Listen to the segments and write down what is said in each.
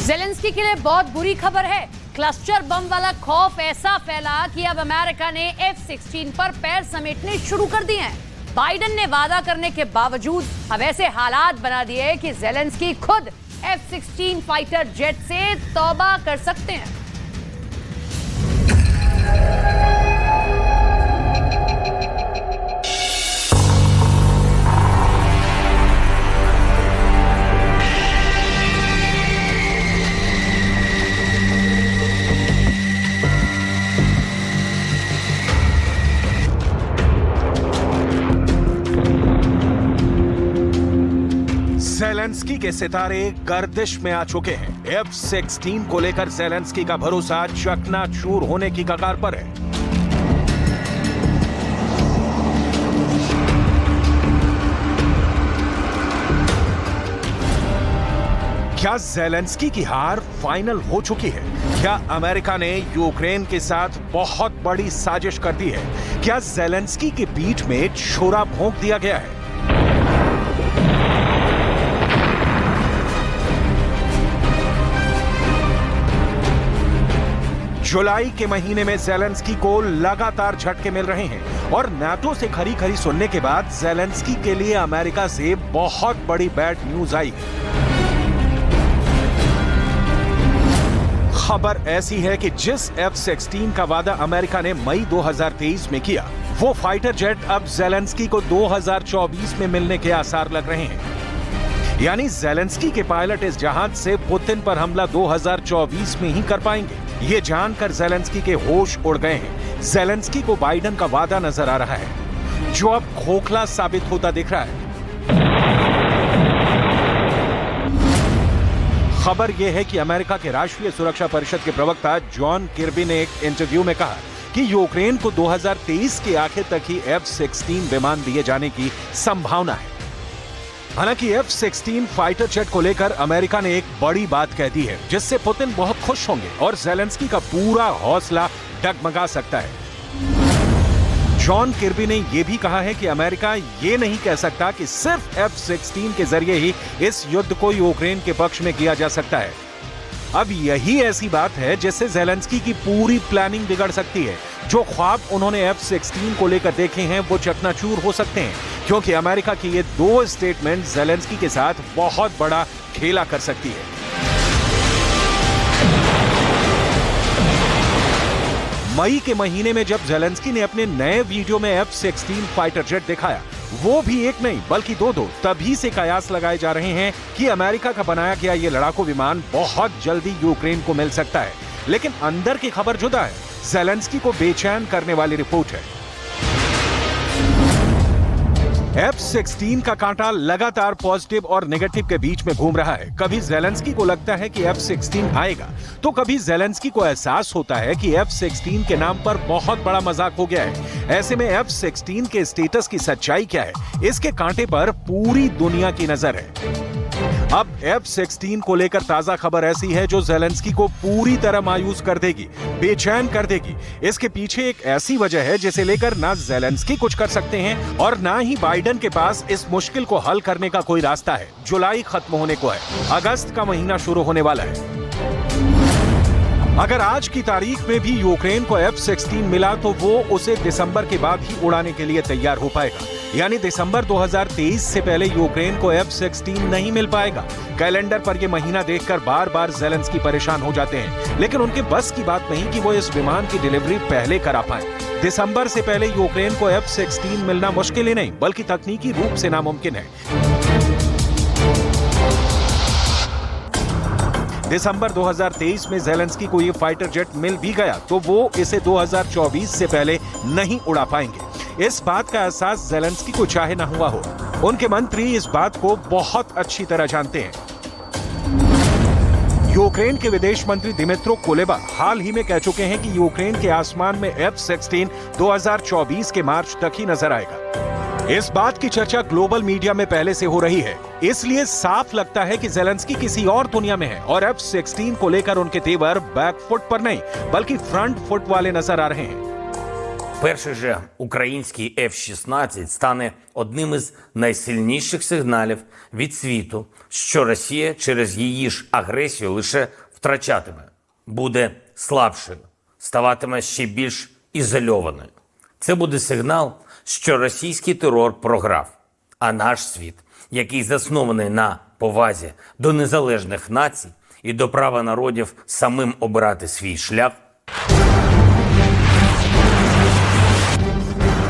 Zelensky के लिए बहुत बुरी खबर है। क्लस्टर बम वाला खौफ ऐसा फैला कि अब अमेरिका ने F-16 पर पैर समेटने शुरू कर दिए हैं। बाइडेन ने वादा करने के बावजूद अब ऐसे हालात बना दिए कि ज़ेलेंस्की खुद F-16 फाइटर जेट से तौबा कर सकते हैं। ज़ेलेंस्की के सितारे गर्दिश में आ चुके हैं। F-16 को लेकर ज़ेलेंस्की का भरोसा चकनाचूर होने की कगार पर है। क्या ज़ेलेंस्की की हार फाइनल हो चुकी है? क्या अमेरिका ने यूक्रेन के साथ बहुत बड़ी साजिश कर दी है? क्या ज़ेलेंस्की की पीठ में छुरा भोंक दिया गया है? जुलाई के महीने में ज़ेलेंस्की को लगातार झटके मिल रहे हैं और नाटो से खरी खरी सुनने के बाद ज़ेलेंस्की के लिए अमेरिका से बहुत बड़ी बैड न्यूज आई है। खबर ऐसी है कि जिस F-16 का वादा अमेरिका ने मई 2023 में किया, वो फाइटर जेट अब ज़ेलेंस्की को 2024 में मिलने के आसार लग रहे हैं। यानी ज़ेलेंस्की के पायलट इस जहाज से पुतिन पर हमला 2024 में ही कर पाएंगे। ये जानकर ज़ेलेंस्की के होश उड़ गए हैं। ज़ेलेंस्की को बाइडेन का वादा नजर आ रहा है, जो अब खोखला साबित होता दिख रहा है। खबर यह है कि अमेरिका के राष्ट्रीय सुरक्षा परिषद के प्रवक्ता जॉन किर्बी ने एक इंटरव्यू में कहा कि यूक्रेन को 2023 के आखिर तक ही F-16 विमान दिए जाने की संभावना है। हालांकि F-16 फाइटर जेट को लेकर अमेरिका ने एक बड़ी बात कह दी है, जिससे पुतिन बहुत खुश होंगे और ज़ेलेंस्की का पूरा हौसला डगमगा सकता है। जॉन किर्बी ने यह भी कहा है कि अमेरिका ये नहीं कह सकता कि सिर्फ F-16 के जरिए ही इस युद्ध को यूक्रेन के पक्ष में किया जा सकता है। अब यही ऐसी बात है जिससे ज़ेलेंस्की की पूरी प्लानिंग बिगड़ सकती है। जो ख्वाब उन्होंने F-16 को लेकर देखे हैं वो चकनाचूर हो सकते हैं, क्योंकि अमेरिका की ये दो स्टेटमेंट ज़ेलेंस्की के साथ बहुत बड़ा खेला कर सकती है। मई के महीने में जब ज़ेलेंस्की ने अपने नए वीडियो में F-16 फाइटर जेट दिखाया, वो भी एक नहीं बल्कि दो, तभी से कयास लगाए जा रहे हैं कि अमेरिका का बनाया गया ये लड़ाकू विमान बहुत जल्दी यूक्रेन को मिल सकता है। लेकिन अंदर की खबर जुदा है। ज़ेलेंस्की को बेचैन करने वाली रिपोर्ट है। F-16 का कांटा लगातार पॉजिटिव और नेगेटिव के बीच में घूम रहा है। कभी ज़ेलेंस्की को लगता है कि F-16 आएगा, तो कभी ज़ेलेंस्की को एहसास होता है कि F-16 के नाम पर बहुत बड़ा मजाक हो गया है। ऐसे में F-16 के स्टेटस की सच्चाई क्या है, इसके कांटे पर पूरी दुनिया की नजर है। अब F-16 को लेकर ताजा खबर ऐसी है जो ज़ेलेंस्की को पूरी तरह मायूस कर देगी, बेचैन कर देगी। इसके पीछे एक ऐसी वजह है जिसे लेकर ना ज़ेलेंस्की कुछ कर सकते हैं और ना ही बाइडेन के पास इस मुश्किल को हल करने का कोई रास्ता है। जुलाई खत्म होने को है, अगस्त का महीना शुरू होने वाला है। अगर आज की तारीख में भी यूक्रेन को F-16 मिला तो वो उसे दिसंबर के बाद ही उड़ाने के लिए तैयार हो पाएगा। यानी दिसंबर 2023 से पहले यूक्रेन को F-16 नहीं मिल पाएगा। कैलेंडर पर यह महीना देखकर बार बार ज़ेलेंस्की परेशान हो जाते हैं, लेकिन उनके बस की बात नहीं कि वो इस विमान की डिलीवरी पहले करा पाए। दिसंबर से पहले यूक्रेन को F-16 मिलना मुश्किल ही नहीं बल्कि तकनीकी रूप से नामुमकिन है। दिसंबर 2023 में ज़ेलेंस्की को ये फाइटर जेट मिल भी गया तो वो इसे 2024 से पहले नहीं उड़ा पाएंगे। इस बात का एहसास ज़ेलेंस्की को चाहे ना हुआ हो, उनके मंत्री इस बात को बहुत अच्छी तरह जानते हैं। यूक्रेन के विदेश मंत्री दिमित्रो कुलेबा हाल ही में कह चुके हैं कि यूक्रेन के आसमान में F-16 2024 के मार्च तक ही नजर आएगा। इस बात की चर्चा ग्लोबल मीडिया में पहले से हो रही है, इसलिए साफ लगता है कि ज़ेलेंस्की किसी और दुनिया में है और F-16 को लेकर उनके तेवर बैक फुट पर नहीं बल्कि फ्रंट फुट वाले नजर आ रहे हैं। Перший же український F-16 стане одним із найсильніших сигналів від світу, що Росія через її ж агресію лише втрачатиме, буде слабшою, ставатиме ще більш ізольованою. Це буде сигнал, що російський терор програв, а наш світ, який заснований на повазі до незалежних націй і до права народів самим обирати свій шлях,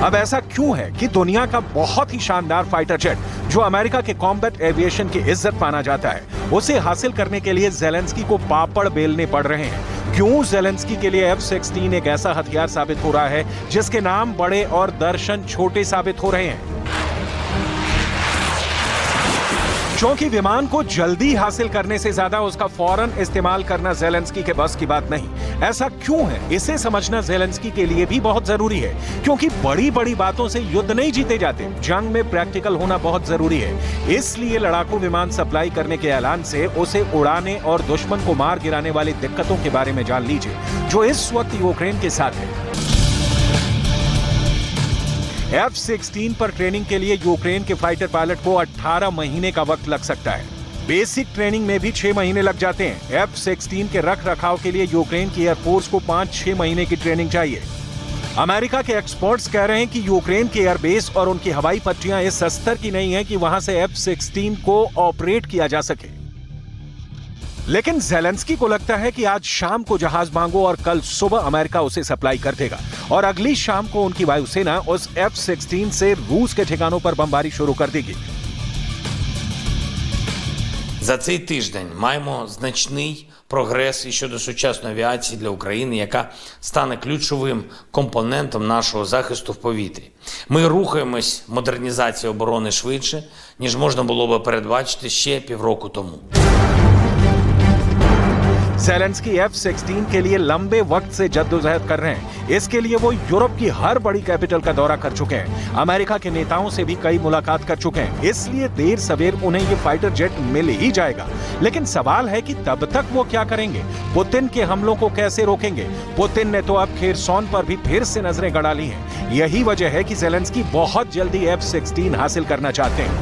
अब ऐसा क्यों है कि दुनिया का बहुत ही शानदार फाइटर जेट जो अमेरिका के कॉम्बैट एविएशन की इज्जत माना जाता है, उसे हासिल करने के लिए जेलेंस्की को पापड़ बेलने पड़ रहे हैं? क्यों जेलेंस्की के लिए F-16 एक ऐसा हथियार साबित हो रहा है जिसके नाम बड़े और दर्शन छोटे साबित हो रहे हैं? क्योंकि विमान को जल्दी हासिल करने से ज्यादा उसका फौरन इस्तेमाल करना जेलेंस्की के बस की बात नहीं। ऐसा क्यों है, इसे समझना जेलेंस्की के लिए भी बहुत जरूरी है, क्योंकि बड़ी बड़ी बातों से युद्ध नहीं जीते जाते, जंग में प्रैक्टिकल होना बहुत जरूरी है। इसलिए लड़ाकू विमान सप्लाई करने के ऐलान से उसे उड़ाने और दुश्मन को मार गिराने वाली दिक्कतों के बारे में जान लीजिए जो इस वक्त यूक्रेन के साथ है। F-16 पर ट्रेनिंग के लिए यूक्रेन के फाइटर पायलट को 18 महीने का वक्त लग सकता है। बेसिक ट्रेनिंग में भी 6 महीने लग जाते हैं। F-16 के रख रखाव के लिए यूक्रेन की एयरफोर्स को 5-6 महीने की ट्रेनिंग चाहिए। अमेरिका के एक्सपर्ट्स कह रहे हैं कि यूक्रेन के एयरबेस और उनकी हवाई पट्टियां इस स्तर की नहीं है कि वहां से F-16 को ऑपरेट किया जा सके। लेकिन जेलेंस्की को लगता है कि आज शाम को जहाज मांगो और कल सुबह अमेरिका उसे सप्लाई कर देगा और अगली शाम को उनकी वायुसेना उस F-16 से रूस के ठिकानों पर बमबारी शुरू कर देगी। За цей тиждень маємо значний прогрес і щодо сучасної авіації для України, яка стане ключовим компонентом нашого захисту в повітрі. Ми рухаємось в модернізації оборони швидше, ніж можна було би передбачити ще півроку тому. जेलेंस्की F-16 के लिए लंबे वक्त से जद्दोजहद कर रहे हैं। इसके लिए वो यूरोप की हर बड़ी कैपिटल का दौरा कर चुके हैं, अमेरिका के नेताओं से भी कई मुलाकात कर चुके हैं। इसलिए देर सवेर उन्हें ये फाइटर जेट मिल ही जाएगा। लेकिन सवाल है कि तब तक वो क्या करेंगे? पुतिन के हमलों को कैसे रोकेंगे? पुतिन ने तो अब खेरसोन पर भी फिर से नजरें गड़ा ली हैं। यही वजह है कि जेलेंस्की बहुत जल्दी F-16 हासिल करना चाहते हैं।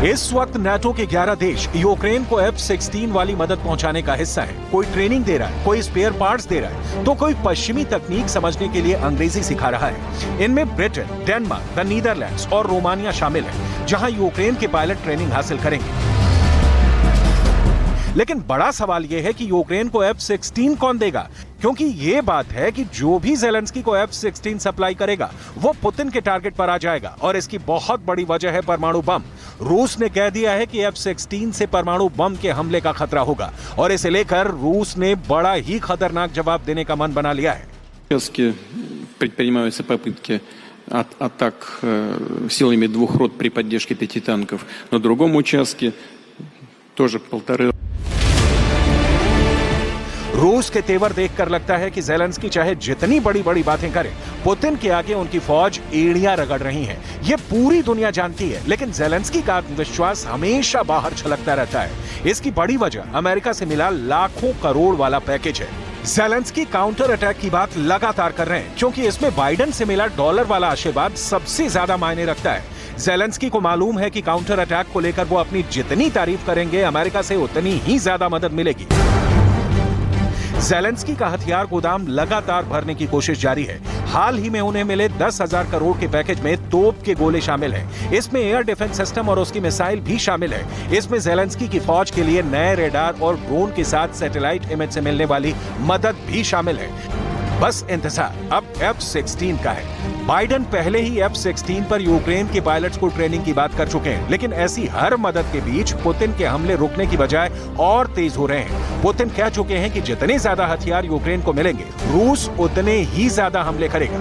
इस वक्त नाटो के 11 देश यूक्रेन को F-16 वाली मदद पहुंचाने का हिस्सा है। कोई ट्रेनिंग दे रहा है, कोई स्पेयर पार्ट्स दे रहा है, तो कोई पश्चिमी तकनीक समझने के लिए अंग्रेजी सिखा रहा है। इनमें ब्रिटेन, डेनमार्क, द नीदरलैंड्स और रोमानिया शामिल है, जहां यूक्रेन के पायलट ट्रेनिंग हासिल करेंगे। लेकिन बड़ा सवाल यह है कि यूक्रेन को F-16 कौन देगा? क्योंकि यह बात है कि जो भी जेलेंस्की को F-16 सप्लाई करेगा वो पुतिन के टारगेट पर आ जाएगा और इसकी बहुत बड़ी वजह है परमाणु बम। रूस ने कह दिया है कि F-16 से परमाणु बम के हमले का खतरा होगा और इसे लेकर रूस ने बड़ा ही खतरनाक जवाब देने का मन बना लिया है। Предпринимаются попытки атак силами двух рот при поддержке 5 танков. На другом участке тоже 1,5. रूस के तेवर देखकर लगता है कि जेलेंस्की चाहे जितनी बड़ी बड़ी बातें करे, पुतिन के आगे उनकी फौज एड़ियां रगड़ रही है। ये पूरी दुनिया जानती है, लेकिन जेलेंस्की का आत्मविश्वास हमेशा बाहर छलकता रहता है। इसकी बड़ी वजह अमेरिका से मिला लाखों करोड़ वाला पैकेज है। जेलेंस्की काउंटर अटैक की बात लगातार कर रहे हैं, क्योंकि इसमें बाइडेन से मिला डॉलर वाला आशीर्वाद सबसे ज्यादा मायने रखता है। जेलेंस्की को मालूम है कि काउंटर अटैक को लेकर वो अपनी जितनी तारीफ करेंगे, अमेरिका से उतनी ही ज्यादा मदद मिलेगी। जेलेंस्की का हथियार गोदाम लगातार भरने की कोशिश जारी है। हाल ही में उन्हें मिले 10,000 करोड़ के पैकेज में तोप के गोले शामिल हैं। इसमें एयर डिफेंस सिस्टम और उसकी मिसाइल भी शामिल है। इसमें जेलेंस्की की फौज के लिए नए रेडार और ड्रोन के साथ सैटेलाइट इमेज से मिलने वाली मदद भी शामिल है। बस इंतजार अब F-16 का है। बाइडेन पहले ही F-16 पर यूक्रेन के पायलट्स को ट्रेनिंग की बात कर चुके हैं, लेकिन ऐसी हर मदद के बीच पुतिन के हमले रुकने की बजाय और तेज हो रहे हैं। पुतिन कह चुके हैं कि जितने ज्यादा हथियार यूक्रेन को मिलेंगे, रूस उतने ही ज्यादा हमले करेगा।